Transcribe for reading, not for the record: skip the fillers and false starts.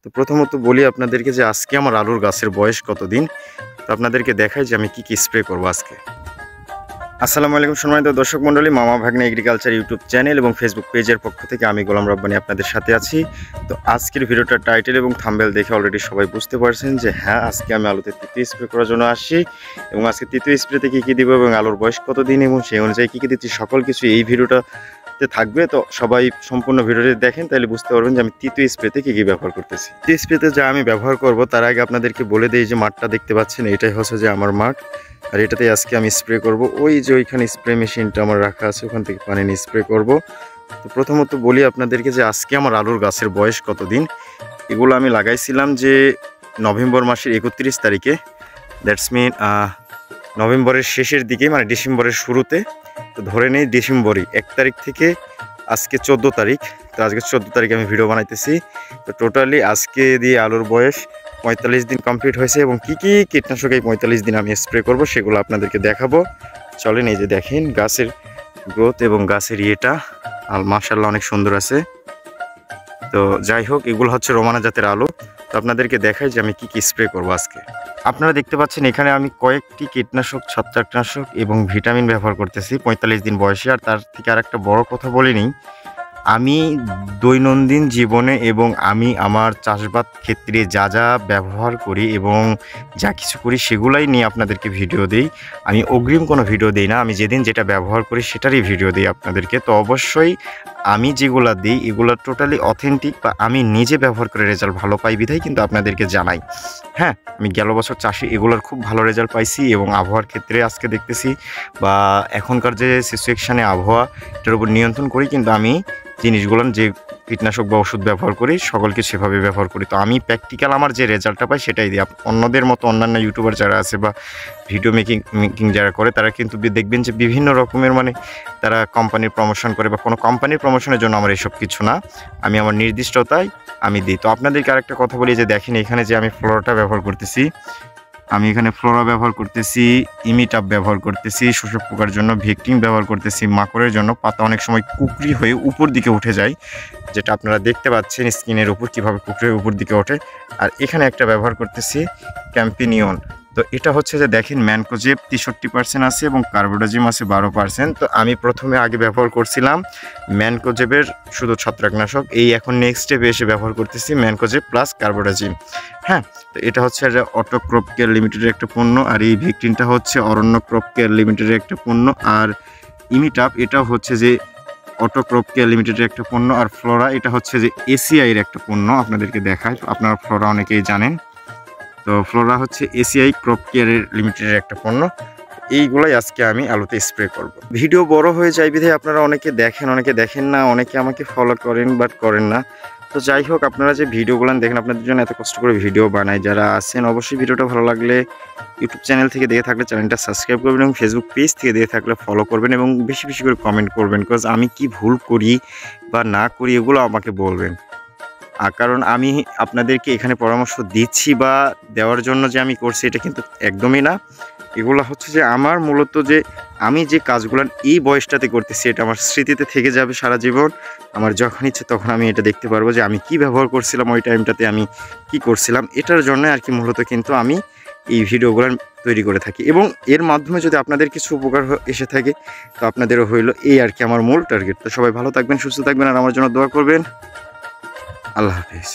তো প্রথমত বলি আপনাদেরকে যে আজকে আমার আলুর গাছের বয়স কতদিন। তো আপনাদেরকে দেখাই যে আমি কি স্প্রে করব আজকে। আসসালামু আলাইকুম সম্মানিত দর্শক মণ্ডলী, মামা ভাগ্নে এগ্রিকালচার ইউটিউব চ্যানেল এবং ফেসবুক পেজের পক্ষ থেকে আমি গোলাম রব্বানী আপনাদের সাথে আছি। তো আজকের ভিডিওটার টাইটেল এবং থাম্বনেল দেখে অলরেডি সবাই বুঝতে পারছেন যে হ্যাঁ, আজকে আমি আলুতে তৃতীয় স্প্রে করার জন্য আসছি এবং আজকে তৃতীয় স্প্রেতে কী দিব এবং আলুর বয়স কতদিন এবং সেই অনুযায়ী কী দিচ্ছি সকল কিছু এই ভিডিওটাতে থাকবে। তো সবাই সম্পূর্ণ ভিডিওটি দেখেন, তাহলে বুঝতে পারবেন যে আমি তৃতীয় স্প্রেতে কী ব্যবহার করতেছি। তৃতীয় স্প্রেতে যা আমি ব্যবহার করব তার আগে আপনাদেরকে বলে দিই যে মাঠটা দেখতে পাচ্ছেন, এটাই হচ্ছে যে আমার মাঠ। আর এটাতে আজকে আমি স্প্রে করব। ওই যে ওইখানে স্প্রে মেশিনটা আমার রাখা আছে, ওখান থেকে পানি নিয়ে স্প্রে করব। তো প্রথমত বলি আপনাদেরকে যে আজকে আমার আলুর গাছের বয়স কতদিন। এগুলো আমি লাগাইছিলাম যে নভেম্বর মাসের 31 তারিখে, দ্যাটস মিন নভেম্বরের শেষের দিকে, মানে ডিসেম্বরের শুরুতে। তো ধরে নেই ডিসেম্বরই 1 তারিখ থেকে আজকে 14 তারিখ। তো আজকে 14 তারিখে আমি ভিডিও বানাইতেছি। তো টোটালি আজকে দিয়ে আলুর বয়স 45 দিন কমপ্লিট হয়েছে এবং কি কীটনাশক এই 45 দিন আমি স্প্রে করব সেগুলো আপনাদেরকে দেখাবো। চলেন, এই যে দেখেন গাছের গ্রোথ এবং গাছের ইয়েটা আর মাশাআল্লাহ অনেক সুন্দর আছে। তো যাই হোক, এগুলো হচ্ছে রোমানা জাতের আলু। তো আপনাদেরকে দেখাই যে আমি কি স্প্রে করব আজকে। আপনারা দেখতে পাচ্ছেন এখানে আমি কয়েকটি কীটনাশক, ছত্রাকনাশক এবং ভিটামিন ব্যবহার করতেছি 45 দিন বয়সে। আর তার থেকে আরেকটা বড় কথা বলিনি, আমি দৈনন্দিন জীবনে এবং আমি আমার চাষবাদ ক্ষেত্রে যা যা ব্যবহার করি এবং যা কিছু করি সেগুলাই নিয়ে আপনাদেরকে ভিডিও দিই। আমি অগ্রিম কোনো ভিডিও দিই না, আমি যেদিন যেটা ব্যবহার করি সেটারই ভিডিও দিই আপনাদেরকে। তো অবশ্যই আমি যেগুলো দিই এগুলো টোটালি অথেন্টিক বা আমি নিজে ব্যবহার করে রেজাল্ট ভালো পাই বিধাই কিন্তু আপনাদেরকে জানাই। হ্যাঁ, আমি গেল বছর চাষি এগুলোর খুব ভালো রেজাল্ট পাইছি এবং আবহাওয়ার ক্ষেত্রে আজকে দেখতেছি বা এখনকার যে সিচুয়েশানে আবহাওয়া, এটার উপর নিয়ন্ত্রণ করি কিন্তু আমি জিনিসগুলো, যে কীটনাশক বা ওষুধ ব্যবহার করি সকলকে সেভাবে ব্যবহার করি। তো আমি প্র্যাকটিক্যাল আমার যে রেজাল্টটা পাই সেটাই দিই। অন্যদের মতো অন্যান্য ইউটিউবার যারা আছে বা ভিডিও মেকিং যারা করে তারা কিন্তু দেখবেন যে বিভিন্ন রকমের, মানে তারা কোম্পানির প্রমোশন করে বা কোনো কোম্পানির প্রমোশনের জন্য আমার এসব কিছু না, আমি আমার নির্দিষ্টতাই আমি দিই। তো আপনাদেরকে আরেকটা কথা বলি যে দেখেন এখানে যে আমি ফ্লোরাটা ব্যবহার করতেছি, আমি এখানে ফ্লোরা ব্যবহার করতেছি, ইমিটাপ ব্যবহার করতেছি শোষক পোকার জন্য, ভেক্টিন ব্যবহার করতেছি মাকড়ের জন্য। পাতা অনেক সময় কুকরি হয়ে উপর দিকে উঠে যায়, যেটা আপনারা দেখতে পাচ্ছেন স্কিনের উপর কীভাবে কুকরি হয়ে উপর দিকে ওঠে। আর এখানে একটা ব্যবহার করতেছি ক্যাম্পিনিয়ন। তো এটা হচ্ছে যে দেখেন ম্যানকোজেব 63% আছে এবং কার্বোডাজিম আছে 12%। তো আমি প্রথমে আগে ব্যবহার করছিলাম ম্যানকোজেবের শুধু ছত্রাকনাশক, এই এখন নেক্সট স্টেপে এসে ব্যবহার করতেছি ম্যানকোজেব প্লাস কার্বোডাজিম। হ্যাঁ, তো এটা হচ্ছে যে অটো ক্রপ কেয়ার লিমিটেডের একটা পণ্য, আর এই ভেক্টিনটা হচ্ছে অরণ্য ক্রপ কেয়ার লিমিটেডের একটা পণ্য, আর ইমিটাপ এটা হচ্ছে যে অটো ক্রপ কেয়ার লিমিটেডের একটা পণ্য, আর ফ্লোরা এটা হচ্ছে যে এসিআইয়ের একটা পণ্য। আপনাদেরকে দেখায়, আপনারা ফ্লোরা অনেকেই জানেন। তো ফ্লোরা হচ্ছে এসিআই ক্রপ কেয়ারের লিমিটেডের একটা পণ্য। এইগুলাই আজকে আমি আলুতে স্প্রে করব। ভিডিও বড় হয়ে যায় বিধায় আপনারা অনেকে দেখেন, অনেকে দেখেন না, অনেকে আমাকে ফলো করেন বাট করেন না। তো যাই হোক, আপনারা যে ভিডিওগুলো দেখেন, আপনাদের জন্য এত কষ্ট করে ভিডিও বানাই, যারা আছেন অবশ্যই ভিডিওটা ভালো লাগলে ইউটিউব চ্যানেল থেকে দেখে থাকলে চ্যানেলটা সাবস্ক্রাইব করবেন এবং ফেসবুক পেজ থেকে দেখে থাকলে ফলো করবেন এবং বেশি বেশি করে কমেন্ট করবেন, বিকজ আমি কি ভুল করি বা না করি এগুলো আমাকে বলবেন। কারণ আমি আপনাদেরকে এখানে পরামর্শ দিচ্ছি বা দেওয়ার জন্য যে আমি করছি এটা কিন্তু একদমই না। এগুলো হচ্ছে যে আমার মূলত যে আমি যে কাজগুলো এই বয়সটাতে করতেছি এটা আমার স্মৃতিতে থেকে যাবে সারা জীবন। আমার যখন ইচ্ছে তখন আমি এটা দেখতে পারবো যে আমি কি ব্যবহার করছিলাম, ওই টাইমটাতে আমি কি করছিলাম। এটার জন্য আর কি মূলত কিন্তু আমি এই ভিডিওগুলো তৈরি করে থাকি এবং এর মাধ্যমে যদি আপনাদের কিছু উপকার এসে থাকে তো আপনাদেরও হইলো, এই আর কি আমার মূল টার্গেট। তো সবাই ভালো থাকবেন, সুস্থ থাকবেন আর আমার জন্য দোয়া করবেন। আল্লাহ হাফেজ।